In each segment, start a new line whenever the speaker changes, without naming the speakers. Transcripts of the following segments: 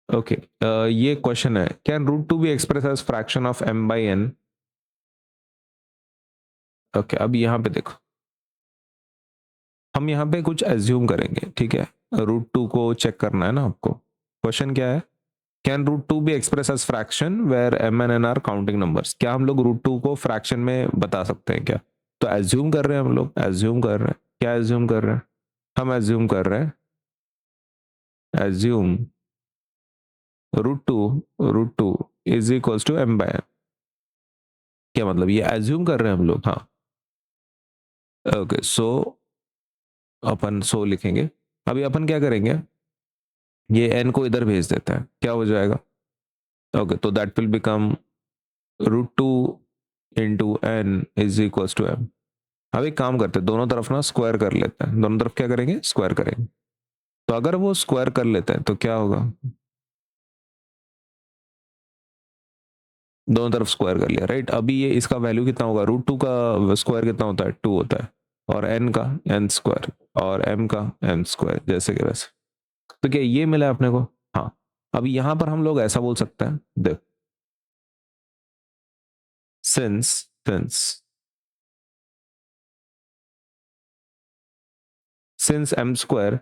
Okay, ये question है, can root two be express as fraction of m by n? Okay, अब यहाँ पे देखो, हम यहाँ पे कुछ एज्यूम करेंगे, ठीक है। रूट टू को चेक करना है ना आपको। क्वेश्चन क्या है, can root two be express as fraction where m and n are counting numbers? क्या हम लोग रूट टू को फ्रैक्शन में बता सकते हैं क्या? तो एज्यूम कर रहे हैं हम लोग, एज्यूम कर रहे हैं, क्या एज्यूम कर रहे हैं हम? एज्यूम कर रहे हैं, assume root two is equals to m by n। क्या मतलब, ये एज्यूम कर रहे हैं हम लोग, हाँ। ओके, सो अपन सो लिखेंगे। अभी अपन क्या करेंगे, ये n को इधर भेज देते हैं, क्या हो जाएगा? ओके, तो that will become root two into n is equals to m। अब एक काम करते हैं, दोनों तरफ ना स्क्वायर कर लेते हैं, दोनों तरफ क्या करेंगे, स्क्वायर करेंगे। तो अगर वो स्क्वायर कर लेते हैं तो क्या होगा, दोनों तरफ स्क्वायर कर लिया, राइट। अभी ये इसका वैल्यू कितना होगा, रूट टू का स्क्वायर कितना होता है, 2 होता है, और n का n स्क्वायर, और m का m स्क्वायर, जैसे कि वैसे। तो क्या ये मिला अपने को? हाँ। अभी यहां पर हम लोग ऐसा बोल सकते हैं, देख, since since since m square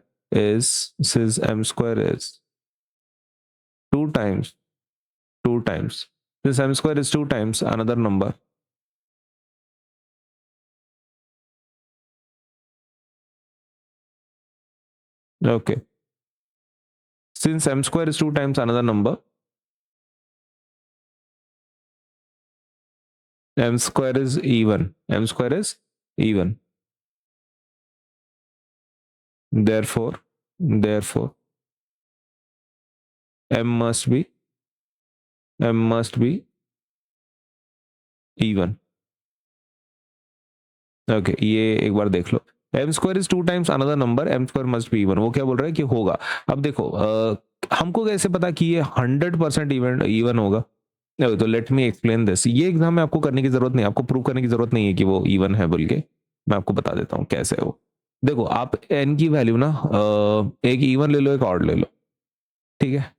since m square is two times since m square is two times another number, okay, since m square is two times another number, m square is even, m square is even, therefore m must be even। Okay, ये एक बार देख लो, M square is two times another number, M square must be even. वो क्या बोल रहा है कि होगा। अब देखो, हमको कैसे पता कि ये 100% इवन होगा? तो लेट मी एक्सप्लेन दिस। ये एग्जाम में आपको करने की जरूरत नहीं, आपको प्रूव करने की जरूरत नहीं है कि वो इवन है बोल के। मैं आपको बता देता हूँ कैसे है वो। देखो, आप एन की वैल्यू ना, एक इवन ले लो, एक ऑड ले लो, ठीक है।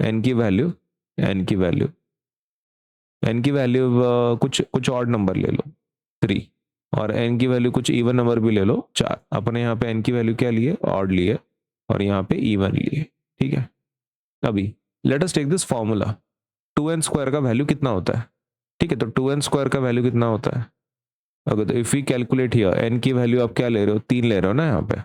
एन की वैल्यू एन की वैल्यू एन की वैल्यू कुछ कुछ ऑड नंबर ले लो, 3, और एन की वैल्यू कुछ इवन नंबर भी ले लो, 4। अपने यहाँ पे एन की वैल्यू क्या लिए, ऑड लिए, और यहाँ पे इवन लिए, ठीक है। अभी let us take this formula, 2n square का वैल्यू कितना होता है, ठीक है। तो 2n स्क्वायर का वैल्यू कितना होता है? ओके, तो if we calculate here, n की वैल्यू आप क्या ले रहे हो, 3 ले रहे हो ना यहाँ पे।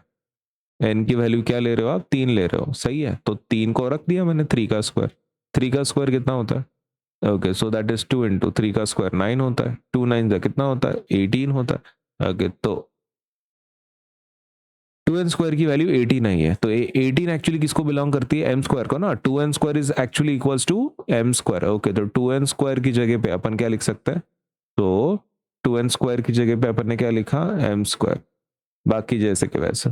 एन की वैल्यू क्या ले रहे हो आप, 3 ले रहे हो, सही है। तो 3 को रख दिया मैंने, 3 का स्क्वायर, 3 का स्क्वायर कितना होता है? Okay, so that is 2 into 3 का स्क्वायर 9 होता है, 2 9 का कितना होता है, 18 होता है। ओके, तो 2n स्क्वायर की वैल्यू 18 नहीं है, तो 18 एक्चुअली किसको बिलोंग करती है, m स्क्वायर को ना। 2n square is actually equals to m square. Okay, तो 2n स्क्वायर की जगह पे अपन क्या लिख सकते हैं, तो 2n स्क्वायर की जगह पे अपन ने क्या लिखा, m स्क्वायर, बाकी जैसे कि वैसे।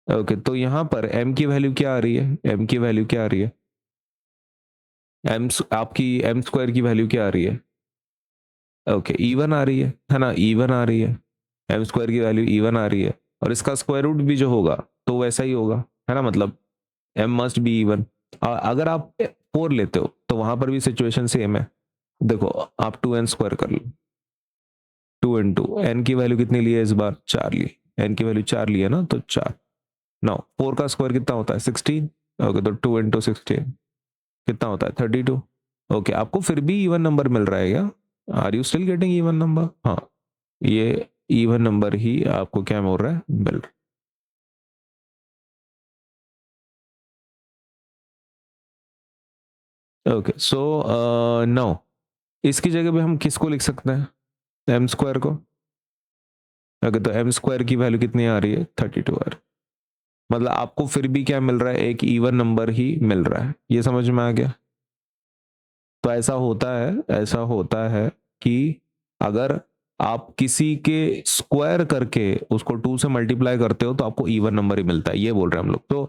ओके, तो यहाँ पर m की वैल्यू क्या आ रही है, m की वैल्यू क्या आ रही है, m आपकी m स्क्वायर की वैल्यू क्या आ रही है? ओके, इवन आ रही है ना, इवन आ रही है, m स्क्वायर की वैल्यू इवन आ रही है, और इसका स्क्वायर रूट भी जो होगा तो वैसा ही होगा, है ना। मतलब m मस्ट बी इवन। अगर आप 4 लेते हो तो वहां पर भी सिचुएशन सेम है। देखो, आप 2n स्क्वायर कर लो, 2 इंटू एन की वैल्यू कितनी ली है इस बार, 4 ली, एन की वैल्यू 4 ली है ना, तो 4। नाउ 4 का स्क्वायर कितना होता है, 16। ओके, तो 2 इंटू 16 कितना होता है, 32। ओके, आपको फिर भी इवन नंबर मिल रहा है क्या? Are you still getting even number? हाँ, ये इवन नंबर ही आपको क्या मिल रहा है, मिल रहा है। ओके, सो नाउ इसकी जगह पे हम किसको लिख सकते हैं, एम स्क्वायर को। ओके, तो एम स्क्वायर की वैल्यू कितनी आ रही है, 32 आ रही है। मतलब आपको फिर भी क्या मिल रहा है, एक इवन नंबर ही मिल रहा है। ये समझ में आ गया? तो ऐसा होता है कि अगर आप किसी के स्क्वायर करके उसको 2 से मल्टीप्लाई करते हो तो आपको इवन नंबर ही मिलता है, ये बोल रहे हैं हम लोग। तो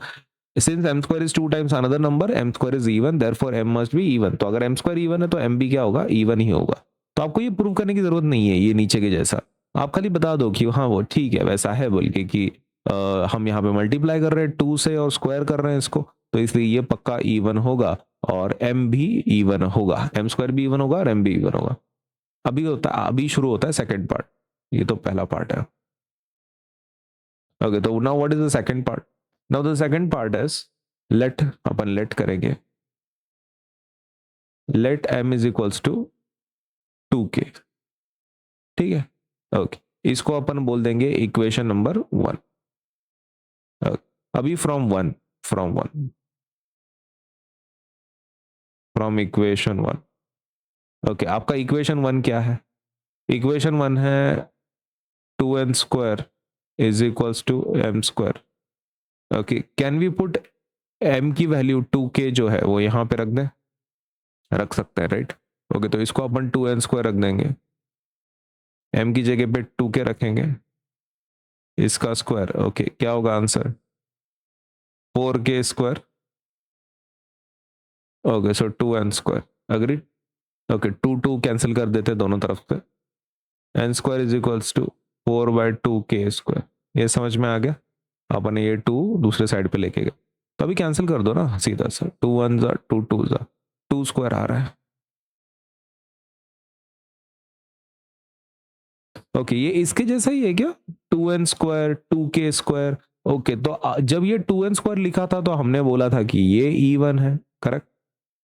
since m square is 2 times another number, m square is even, therefore m must be even. तो अगर m स्क्वायर इवन है तो m भी क्या होगा, इवन ही होगा। तो आपको ये प्रूव करने की जरूरत नहीं है, ये नीचे के जैसा। आप खाली बता दो कि हाँ वो ठीक है, वैसा है बोल के, कि हम यहाँ पे मल्टीप्लाई कर रहे हैं 2 से और स्क्वायर कर रहे हैं इसको, तो इसलिए ये पक्का इवन होगा और m भी इवन होगा, m स्क्वायर भी इवन होगा और m भी इवन होगा। अभी शुरू होता है सेकंड पार्ट, ये तो पहला पार्ट है। ओके, तो now what is the second part? Now the second part is अपन लेट करेंगे, let m is equals to 2k, ठीक है। ओके, इसको अपन बोल देंगे इक्वेशन नंबर 1। अभी फ्रॉम इक्वेशन 1, ओके, आपका इक्वेशन 1 क्या है? इक्वेशन 1 है 2n square is equals to m square. Okay, can we put m की वैल्यू 2k जो है वो यहां पे रख दें? रख सकते हैं, राइट। ओके, तो इसको अपन 2n स्क्वायर रख देंगे, m की जगह पे 2k रखेंगे, इसका स्क्वायर। ओके, क्या होगा answer? 4k square. Okay, so 2n square, agree. Okay, 2 cancel कर देते दोनों तरफ से, n square is equals to 4/2k square. ये समझ में आ गया? अपन ये 2 दूसरे साइड पे लेके गए, तो अभी कैंसिल कर दो ना सीधा सा, 2 1 जा 2 2 जा, 2 स्क्वायर आ रहा है। ओके, ये इसके जैसा ही है क्या? 2n square 2k square. Okay, तो जब ये 2n स्क्वायर लिखा था तो हमने बोला था कि ये इवन है, करेक्ट।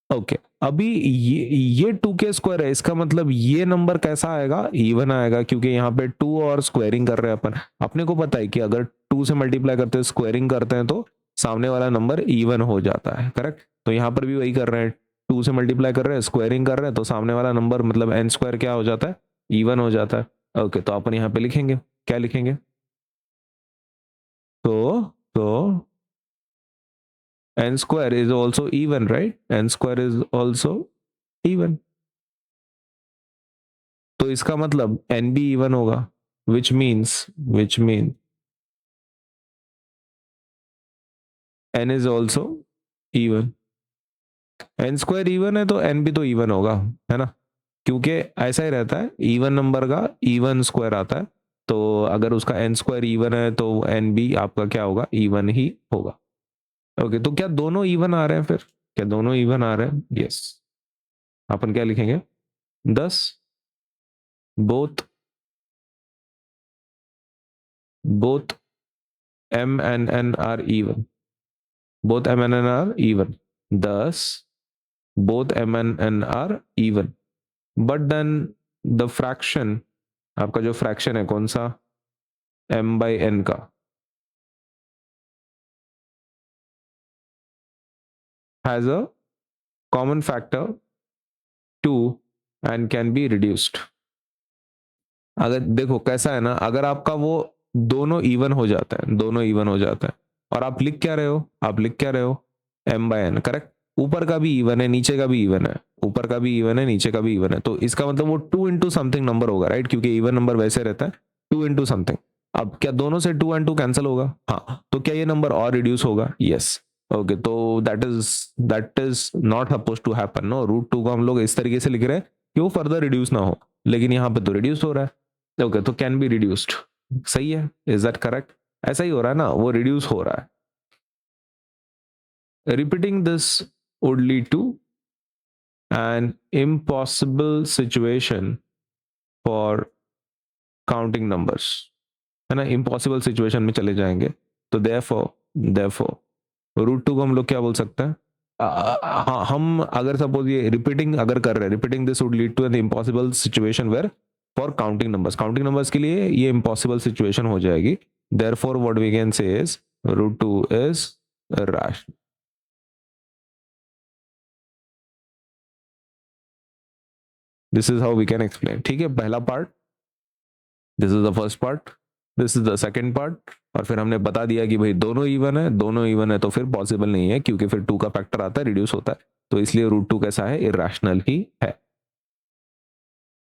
ओके, अभी ये 2k स्क्वायर है, इसका मतलब ये नंबर कैसा आएगा? इवन आएगा, क्योंकि यहाँ पे 2 और स्क्वायरिंग कर रहे हैं अपन। अपने को पता है कि अगर 2 से मल्टीप्लाई करते हैं, स्क्वायरिंग करते हैं, तो सामने वाला नंबर इवन हो जाता है, करेक्ट। तो यहाँ पर भी वही कर रहे हैं, 2 से मल्टीप्लाई कर रहे हैं, स्क्वायरिंग कर रहे हैं, तो सामने वाला नंबर मतलब n स्क्वायर क्या हो जाता है? इवन हो जाता है। ओके, तो अपन यहाँ पे लिखेंगे, क्या लिखेंगे? तो n square is also even, right? n square is also even, तो इसका मतलब n भी इवन होगा, which means n is also even। n square even है तो n भी तो इवन होगा, है ना, क्योंकि ऐसा ही रहता है, इवन नंबर का इवन स्क्वायर आता है। तो अगर उसका n स्क्वायर इवन है तो n भी आपका क्या होगा? इवन ही होगा। ओके, तो क्या दोनों इवन आ रहे हैं फिर? क्या दोनों इवन आ रहे हैं? यस। अपन क्या लिखेंगे? 10 both m and n are even, both m and n are even, thus both m and n are even, but then the fraction, आपका जो फ्रैक्शन है कौन सा? m by n का has a common factor 2 and can be reduced। अगर देखो कैसा है ना, अगर आपका वो दोनों इवन हो जाता है, दोनों इवन हो जाता है, और आप लिख क्या रहे हो? आप लिख क्या रहे हो? m by n, correct. ऊपर का भी इवन है, नीचे का भी इवन है, ऊपर का भी इवन है, नीचे का भी इवन है, तो इसका मतलब वो 2 इंटू समथिंग नंबर होगा, राइट, क्योंकि इवन नंबर वैसे रहता है 2 इंटू समथिंग। अब क्या दोनों से 2 एंड 2 कैंसिल होगा? हाँ, तो क्या ये नंबर और रिड्यूस होगा? यस। ओके, तो that is not suppose to happen, no. √2 को हम लोग इस तरीके से लिख रहे हैं कि वो फर्दर रिड्यूस ना हो, लेकिन यहाँ पे तो रिड्यूस हो रहा है। ओके, तो कैन बी रिड्यूस्ड, सही है, इज दैट करेक्ट? ऐसा ही हो रहा है ना, वो रिड्यूस हो रहा है। Repeating this would lead to an impossible situation for counting numbers, है ना, impossible situation में चले जाएंगे। तो therefore √2 को हम लोग क्या बोल सकते हैं? हाँ, हम अगर सपोज ये रिपीटिंग अगर कर रहे हैं, repeating this would lead to an impossible situation where for counting numbers के लिए ये इम्पॉसिबल सिचुएशन हो जाएगी। therefore what we can say is √2 is rational। This is how we can explain, ठीक है। पहला part, this is the first part, this is the second part, और फिर हमने बता दिया कि भाई दोनों इवन है तो फिर पॉसिबल नहीं है, क्योंकि फिर 2 का फैक्टर आता है, रिड्यूस होता है, तो इसलिए √2 कैसा है? इरैशनल ही है।